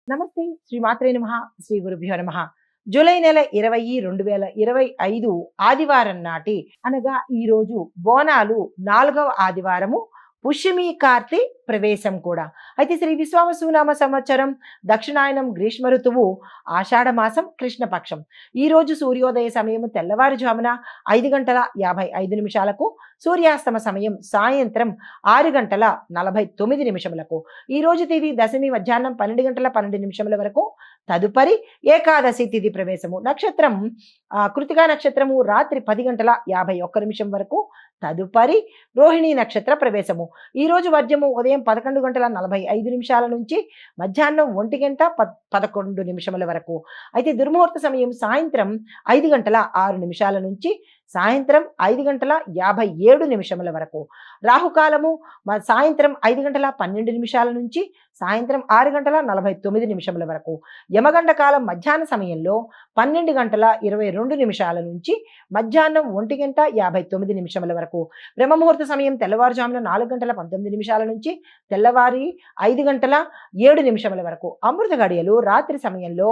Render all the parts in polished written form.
నమస్తే. శ్రీ మాత్రే నమః. శ్రీ గురుభ్యో నమః. జూలై నెల 20, 2025 ఆదివారం నాటి అనగా ఈరోజు బోనాలు 4వ ఆదివారము, పుష్యమి కార్తె ప్రవేశం కూడా. అయితే శ్రీ విశ్వావసునామ సంవత్సరం దక్షిణాయనం గ్రీష్మ ఋతువు ఆషాఢ మాసం కృష్ణపక్షం. ఈరోజు సూర్యోదయ సమయం తెల్లవారుజామున 5:55 సూర్యాస్తమ సమయం సాయంత్రం 6:49. ఈరోజు తిథి దశమి మధ్యాహ్నం 12:12 వరకు. తదుపరి ఏకాదశి తిథి ప్రవేశము. నక్షత్రం కృతికా నక్షత్రము రాత్రి 10:51 వరకు. తదుపరి రోహిణీ నక్షత్ర ప్రవేశము. ఈరోజు వర్జము ఉదయం 11:45 నుంచి మధ్యాహ్నం 1:11 వరకు. అయితే దుర్ముహూర్త సమయం సాయంత్రం 5:06 నుంచి సాయంత్రం 5:57 వరకు. రాహుకాలము సాయంత్రం 5:12 నుంచి సాయంత్రం 6:49 వరకు. యమగండ కాలం మధ్యాహ్న సమయంలో 12:22 నుంచి మధ్యాహ్నం 1:59 వరకు. బ్రహ్మముహూర్త సమయం తెల్లవారుజామున 4:19 నుంచి తెల్లవారి 5:07 వరకు. అమృత గడియలు రాత్రి సమయంలో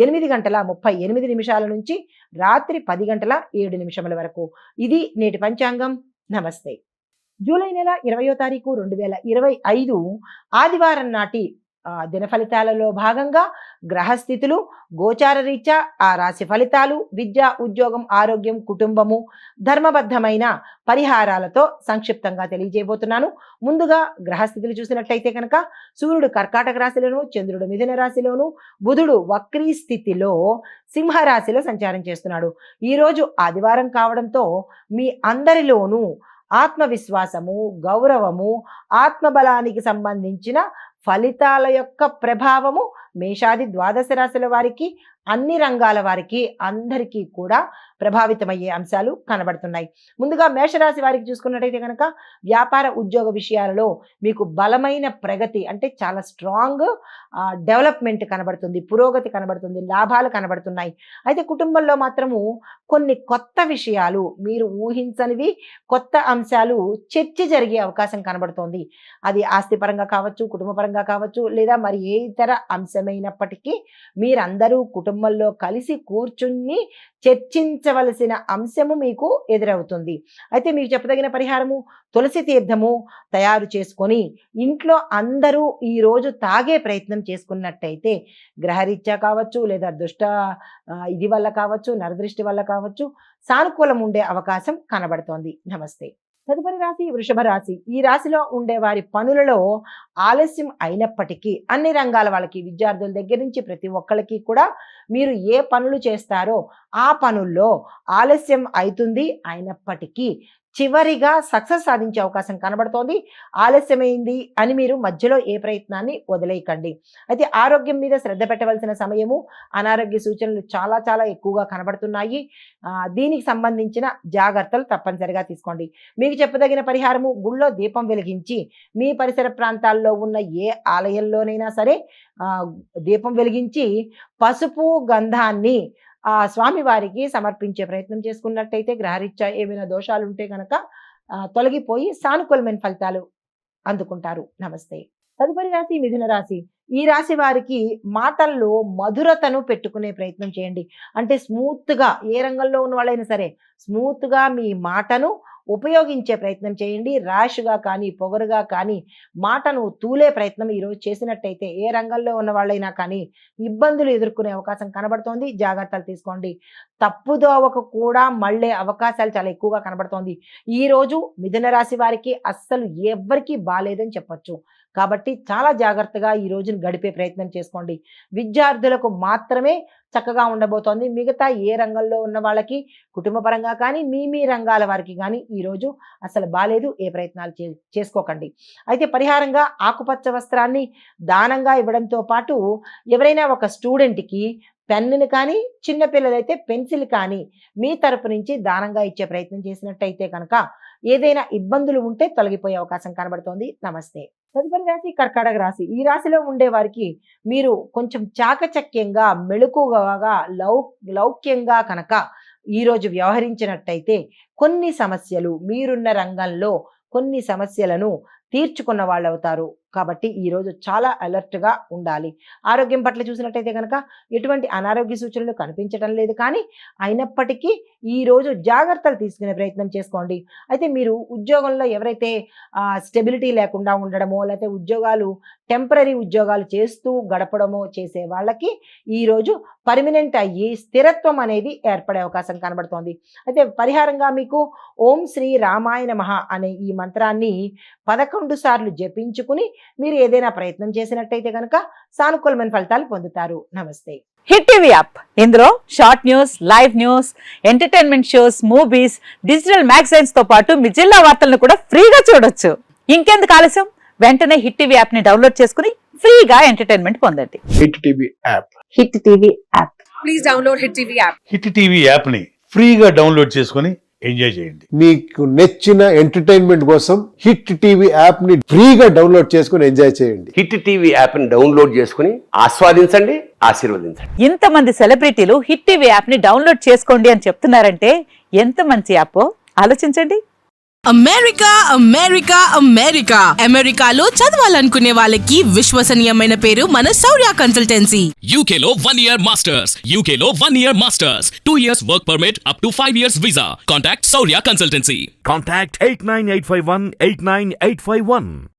8:38 నుంచి రాత్రి 10:07 వరకు. ఇది నేటి పంచాంగం. నమస్తే. జూలై నెల 20వ తారీఖు 2025 ఆదివారం నాటి దిన ఫలితాలలో భాగంగా గ్రహస్థితులు, గోచార రీత్యా ఆ రాశి ఫలితాలు, విద్య, ఉద్యోగం, ఆరోగ్యం, కుటుంబము, ధర్మబద్ధమైన పరిహారాలతో సంక్షిప్తంగా తెలియజేయబోతున్నాను. ముందుగా గ్రహస్థితులు చూసినట్లయితే కనుక సూర్యుడు కర్కాటక రాశిలోను, చంద్రుడు మిథున రాశిలోను, బుధుడు వక్రీ స్థితిలో సింహరాశిలో సంచారం చేస్తున్నాడు. ఈరోజు ఆదివారం కావడంతో మీ అందరిలోనూ ఆత్మవిశ్వాసము, గౌరవము, ఆత్మబలానికి సంబంధించిన ఫలితాల యొక్క ప్రభావము మేషాది ద్వాదశ రాశుల వారికి, అన్ని రంగాల వారికి అందరికీ కూడా ప్రభావితమయ్యే అంశాలు కనబడుతున్నాయి. ముందుగా మేషరాశి వారికి చూసుకున్నట్టయితే కనుక వ్యాపార ఉద్యోగ విషయాలలో మీకు బలమైన ప్రగతి, అంటే చాలా స్ట్రాంగ్ డెవలప్మెంట్ కనబడుతుంది, పురోగతి కనబడుతుంది, లాభాలు కనబడుతున్నాయి. అయితే కుటుంబంలో మాత్రము కొన్ని కొత్త విషయాలు, మీరు ఊహించనివి కొత్త అంశాలు చర్చ జరిగే అవకాశం కనబడుతోంది. అది ఆస్తిపరంగా కావచ్చు, కుటుంబపరంగా కావచ్చు, లేదా మరి ఏ ఇతర అంశమైనప్పటికీ మీరందరూ కుటుంబంలో కలిసి కూర్చుని చర్చించవలసిన అంశము మీకు ఎదురవుతుంది. అయితే మీకు చెప్పదగిన పరిహారము తులసి తీర్థము తయారు చేసుకొని ఇంట్లో అందరూ ఈరోజు తాగే ప్రయత్నం చేసుకున్నట్టయితే గ్రహరీత్యా కావచ్చు, లేదా దుష్ట ఇది వల్ల కావచ్చు, నరదృష్టి వల్ల కావచ్చు, సానుకూలం ఉండే అవకాశం కనబడుతోంది. నమస్తే. తదుపరి రాశి వృషభ రాశి. ఈ రాశిలో ఉండే వారి పనులలో ఆలస్యం అయినప్పటికీ అన్ని రంగాల వాళ్ళకి, విద్యార్థుల దగ్గర నుంచి ప్రతి ఒక్కరికి కూడా మీరు ఏ పనులు చేస్తారో ఆ పనుల్లో ఆలస్యం అవుతుంది. అయినప్పటికీ చివరిగా సక్సెస్ సాధించే అవకాశం కనబడుతోంది. ఆలస్యమైంది అని మీరు మధ్యలో ఏ ప్రయత్నాన్ని వదిలేయకండి. అయితే ఆరోగ్యం మీద శ్రద్ధ పెట్టవలసిన సమయము, అనారోగ్య సూచనలు చాలా చాలా ఎక్కువగా కనబడుతున్నాయి. దీనికి సంబంధించిన జాగ్రత్తలు తప్పనిసరిగా తీసుకోండి. మీకు చెప్పదగిన పరిహారము గుళ్ళో దీపం వెలిగించి మీ పరిసర ప్రాంతాల్లో ఉన్న ఏ ఆలయంలోనైనా సరే దీపం వెలిగించి పసుపు గంధాన్ని స్వామివారికి సమర్పించే ప్రయత్నం చేసుకున్నట్టయితే గ్రహరీత్యా ఏమైనా దోషాలు ఉంటే కనుక తొలగిపోయి సానుకూలమైన ఫలితాలు అందుకుంటారు. నమస్తే. తదుపరి రాశి మిథున రాశి. ఈ రాశి వారికి మాటల్లో మధురతను పెట్టుకునే ప్రయత్నం చేయండి. అంటే స్మూత్గా, ఏ రంగంలో ఉన్న వాళ్ళైనా సరే స్మూత్గా మీ మాటను ఉపయోగించే ప్రయత్నం చేయండి. ర్యాష్గా కానీ, పొగరుగా కానీ మాటను తూలే ప్రయత్నం ఈరోజు చేసినట్టయితే ఏ రంగంలో ఉన్న వాళ్ళైనా కానీ ఇబ్బందులు ఎదుర్కొనే అవకాశం కనబడుతోంది. జాగ్రత్తలు తీసుకోండి. తప్పుదోవకు కూడా మళ్ళే అవకాశాలు చాలా ఎక్కువగా కనబడుతోంది. ఈరోజు మిథున రాశి వారికి అస్సలు ఎవ్వరికీ బాలేదని చెప్పొచ్చు. కాబట్టి చాలా జాగ్రత్తగా ఈ రోజును గడిపే ప్రయత్నం చేసుకోండి. విద్యార్థులకు మాత్రమే చక్కగా ఉండబోతోంది. మిగతా ఏ రంగంలో ఉన్న వాళ్ళకి, కుటుంబపరంగా కానీ మీ రంగాల వారికి కానీ ఈరోజు అసలు బాలేదు. ఏ ప్రయత్నాలు చేసుకోకండి. అయితే పరిహారంగా ఆకుపచ్చ వస్త్రాన్ని దానంగా ఇవ్వడంతో పాటు ఎవరైనా ఒక స్టూడెంట్కి పెన్నుని కానీ, చిన్నపిల్లలైతే పెన్సిల్ కానీ మీ తరపు నుంచి దానంగా ఇచ్చే ప్రయత్నం చేసినట్టయితే కనుక ఏదైనా ఇబ్బందులు ఉంటే తొలగిపోయే అవకాశం కనబడుతోంది. నమస్తే. తదుపరి రాశి కర్కాటక రాశి. ఈ రాశిలో ఉండే వారికి మీరు కొంచెం చాకచక్యంగా, మెళుకువగా, లౌక్యంగా కనుక ఈరోజు వ్యవహరించినట్టయితే కొన్ని సమస్యలు, మీరున్న రంగంలో కొన్ని సమస్యలను తీర్చుకున్న వాళ్ళు అవుతారు. కాబట్టి ఈరోజు చాలా అలర్ట్గా ఉండాలి. ఆరోగ్యం పట్ల చూసినట్టయితే కనుక ఎటువంటి అనారోగ్య సూచనలు కనిపించడం లేదు, కానీ అయినప్పటికీ ఈరోజు జాగ్రత్తలు తీసుకునే ప్రయత్నం చేసుకోండి. అయితే మీరు ఉద్యోగంలో ఎవరైతే స్టెబిలిటీ లేకుండా ఉండడమో, లేకపోతే ఉద్యోగాలు టెంపరరీ ఉద్యోగాలు చేస్తూ గడపడమో చేసే వాళ్ళకి ఈరోజు పర్మనెంట్ అయ్యి స్థిరత్వం అనేది ఏర్పడే అవకాశం కనబడుతోంది. అయితే పరిహారంగా మీకు ఓం శ్రీ రామాయ నమః అనే ఈ మంత్రాన్ని 11 సార్లు జపించుకుని మీరు ఏదైనా ప్రయత్నం చేసినట్టయితే కనుక సానుకూలమైన ఫలితాలు పొందుతారు. నమస్తే. హిట్ టీవీ యాప్, ఇందులో short news, live news, entertainment shows, movies, digital magazines తో పాటు మీ జిల్లా వార్తలను కూడా ఫ్రీగా చూడొచ్చు. ఇంకెందుకు ఆలస్యం, వెంటనే హిట్ టీవీ యాప్ ని డౌన్లోడ్ చేసుకుని ఫ్రీగా ఎంటర్టైన్మెంట్ పొందండి. Hit TV app. Hit TV app. Please download hit TV app. Hit TV app ని ఫ్రీగా డౌన్లోడ్ చేసుకొని ఎంజాయ్ చేయండి. మీకు నచ్చిన ఎంటర్టైన్మెంట్ కోసం హిట్ టీవీ యాప్ ని ఫ్రీగా డౌన్లోడ్ చేసుకుని ఎంజాయ్ చేయండి. హిట్ టీవీ యాప్ ని డౌన్లోడ్ చేసుకుని ఆస్వాదించండి, ఆశీర్వదించండి. ఇంతమంది సెలబ్రిటీలు హిట్ టీవీ యాప్ ని డౌన్లోడ్ చేసుకోండి అని చెప్తున్నారంటే ఎంత మంచి యాప్ ఆలోచించండి. అమెరికా అమెరికా అమెరికా అమెరికాలో చదవాలనుకునే వాళ్ళకి విశ్వసనీయమైన పేరు మన శౌర్య కన్సల్టెన్సీ. UK లో 1 year masters. UK లో 1 year masters. 2 years work permit up to 5 years visa. Contact Saurya Consultancy. Contact 89851 89851.